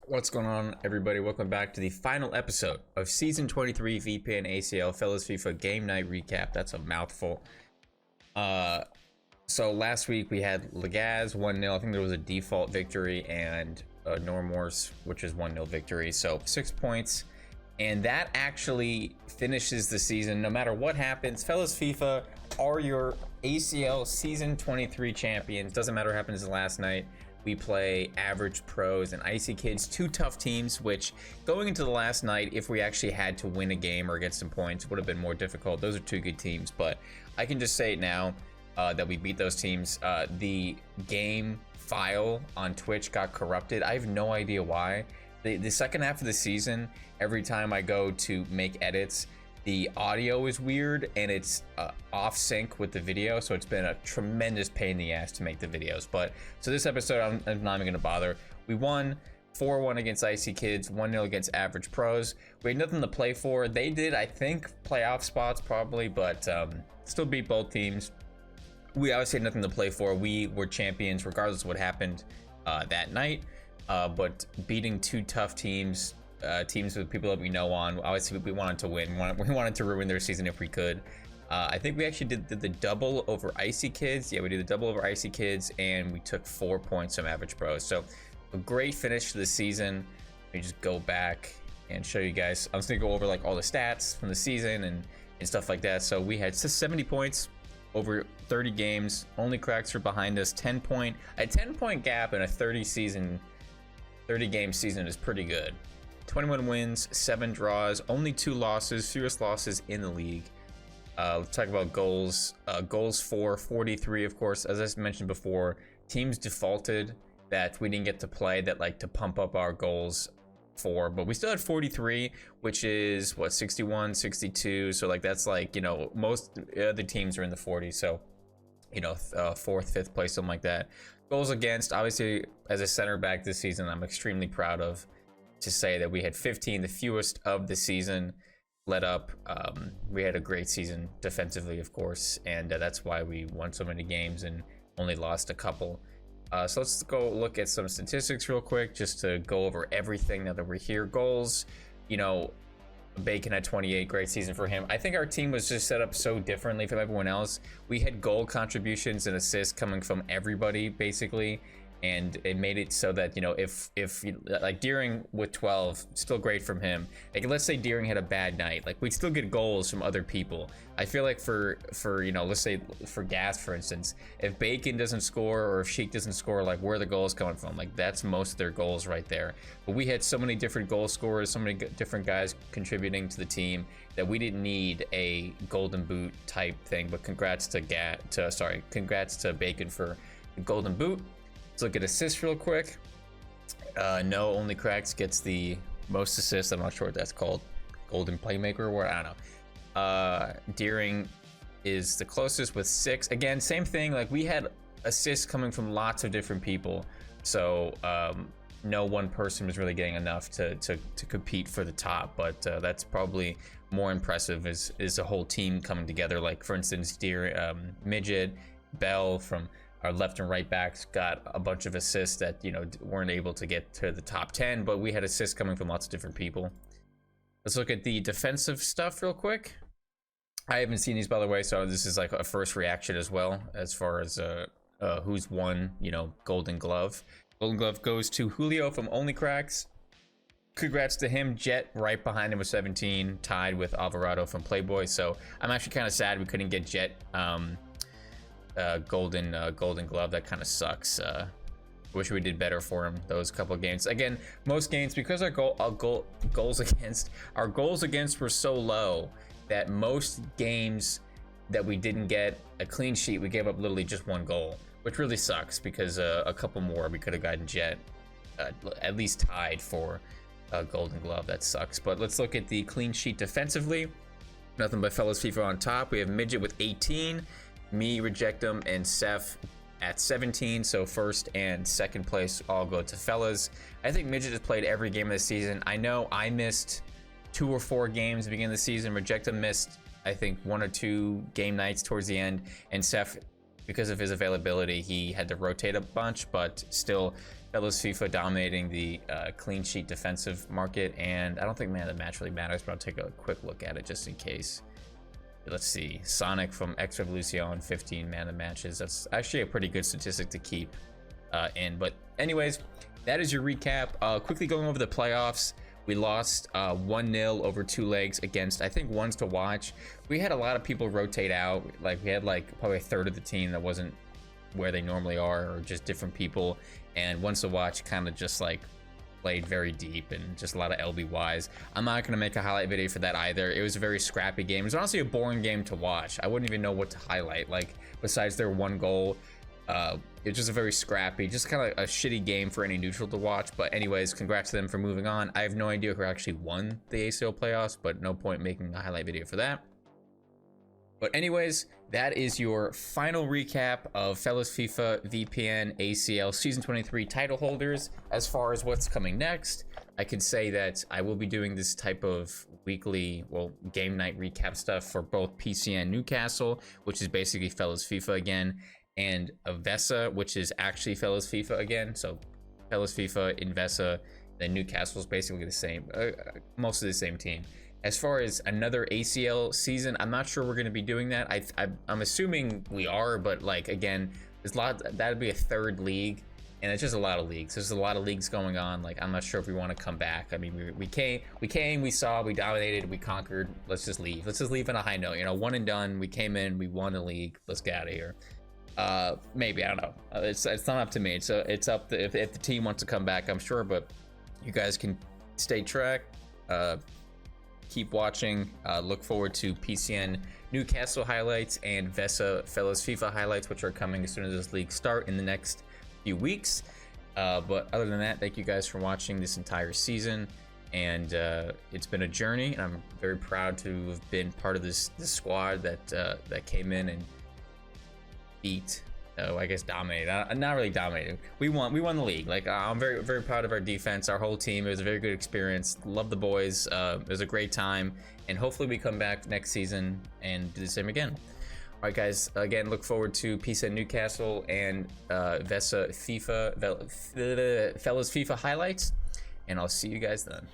What's going on, everybody? Welcome back to the final episode of Season 23 VPN ACL Fellas FIFA Game Night Recap. That's a mouthful. So last week we had Legaz 1-0. I think there was a default victory and Normors, which is 1-0 victory. So 6 points. And that actually finishes the season. No matter what happens, Fellas FIFA are your ACL Season 23 champions. Doesn't matter what happens last night. We play Average Pros and Icy Kids, two tough teams, which going into the last night, if we actually had to win a game or get some points, would have been more difficult. Those are two good teams, but I can just say it now that we beat those teams. The game file on Twitch got corrupted. I have no idea why. The second half of the season, every time I go to make edits, the audio is weird and it's off sync with the video, so it's been a tremendous pain in the ass to make the videos. But so this episode, I'm not even gonna bother. We won 4-1 against Icy Kids, 1-0 against Average Pros. We had nothing to play for. They did, I think, playoff spots probably, but still beat both teams. We obviously had nothing to play for. We were champions regardless of what happened that night, but beating two tough teams, teams with people that we know on. Obviously we wanted to win. We wanted to ruin their season if we could. I think we actually did the double over Icy Kids. Yeah, we did the double over Icy Kids, and we took 4 points from Average Pros. So a great finish to the season. Let me just go back and show you guys. I'm just gonna go over like all the stats from the season and stuff like that. So we had 70 points over 30 games. Only cracks are behind us. 10 point gap in a 30 game season is pretty good. 21 wins, 7 draws, only 2 losses, fewest losses in the league. Let's talk about goals. Goals for 43, of course. As I mentioned before, teams defaulted that we didn't get to play that like to pump up our goals for, but we still had 43, which is what, 61, 62. So like that's like, you know, most other teams are in the 40s. So, you know, 4th, 5th place, something like that. Goals against, obviously, as a center back this season, I'm extremely proud of to say that we had 15, the fewest of the season. Let up. We had a great season defensively, of course, and that's why we won so many games and only lost a couple. So let's go look at some statistics real quick, just to go over everything now that we're here. Goals, you know, Bacon had 28, great season for him. I think our team was just set up so differently from everyone else. We had goal contributions and assists coming from everybody, basically. And it made it so that, you know, if like Deering with 12, still great from him. Like let's say Deering had a bad night, like we'd still get goals from other people. I feel like for you know, let's say for Gas, for instance, if Bacon doesn't score or if Sheik doesn't score, like where are the goals coming from? Like that's most of their goals right there. But we had so many different goal scorers, so many different guys contributing to the team that we didn't need a golden boot type thing. But congrats to Bacon for the golden boot. Let's look at assists real quick. No, only Cracks gets the most assists. I'm not sure what that's called. Golden playmaker or what? I don't know. Deering is the closest with 6. Again, same thing. Like we had assists coming from lots of different people. So no one person was really getting enough to compete for the top. But that's probably more impressive is a whole team coming together. Like for instance, Midget, Bell from our left and right backs got a bunch of assists that, you know, weren't able to get to the top 10, but we had assists coming from lots of different people. Let's look at the defensive stuff real quick. I haven't seen these, by the way, so this is like a first reaction as well, as far as who's won, you know, Golden Glove. Golden Glove goes to Julio from Only Cracks. Congrats to him. Jet right behind him with 17, tied with Alvarado from Playboy. So I'm actually kind of sad we couldn't get Jet golden glove. That kind of sucks. Wish we did better for him those couple of games. Again, most games, because our goals against were so low that most games that we didn't get a clean sheet, we gave up literally just 1 goal, which really sucks because a couple more we could have gotten Jet at least tied for a golden glove. That sucks. But let's look at the clean sheet defensively. Nothing but Fellas FIFA on top. We have Midget with 18, me, Rejectum, and Seth at 17. So first and second place all go to Fellas. I think Midget has played every game of the season. I know I missed 2 or 4 games at the beginning of the season. Rejectum missed, I think, 1 or 2 game nights towards the end, and Seth because of his availability, he had to rotate a bunch, but still, Fellas FIFA dominating the clean sheet defensive market. And I don't think man of the match really matters, but I'll take a quick look at it just in case. Let's see, Sonic from X Revolution, 15 man of the matches. That's actually a pretty good statistic to keep in. But anyways, that is your recap. Quickly going over the playoffs. We lost 1-0 over 2 legs against, I think, Ones to Watch. We had a lot of people rotate out. Like, we had like probably a third of the team that wasn't where they normally are, or just different people. And Ones to Watch kind of just like played very deep and just a lot of LBYs. I'm not going to make a highlight video for that either. It was a very scrappy game. It was honestly a boring game to watch. I wouldn't even know what to highlight, like, besides their one goal. It was just a very scrappy, just kind of a shitty game for any neutral to watch. But anyways, congrats to them for moving on. I have no idea who actually won the ACL playoffs, but no point making a highlight video for that. But anyways, that is your final recap of Fellas FIFA VPN ACL Season 23 title holders. As far as what's coming next, I can say that I will be doing this type of weekly, well, game night recap stuff for both PCN Newcastle, which is basically Fellas FIFA again, and Vesa, which is actually Fellas FIFA again. So Fellas FIFA, Invesa, then Newcastle is basically the same, most of the same team. As far as another ACL season, I'm not sure we're going to be doing that. I'm assuming we are, but like, again, there's a lot. That'd be a third league, and it's just a lot of leagues. There's a lot of leagues going on. Like, I'm not sure if we want to come back. I mean, we came, we saw, we dominated, we conquered. Let's just leave. Let's just leave on a high note. You know, one and done. We came in, we won the league. Let's get out of here. Maybe, I don't know. It's not up to me. So it's up to if the team wants to come back, I'm sure. But you guys can stay track. Keep watching. Look forward to PCN Newcastle highlights and Vesa Fellas FIFA highlights, which are coming as soon as this league start in the next few weeks. But other than that, thank you guys for watching this entire season. And it's been a journey, and I'm very proud to have been part of this squad that came in and beat. I guess dominated. Not really dominated. We won the league. Like, I'm very, very proud of our defense, our whole team. It was a very good experience. Love the boys. It was a great time, and hopefully we come back next season and do the same again. All right, guys. Again, look forward to PCN Newcastle and Vesa FIFA, Fellas FIFA highlights, and I'll see you guys then.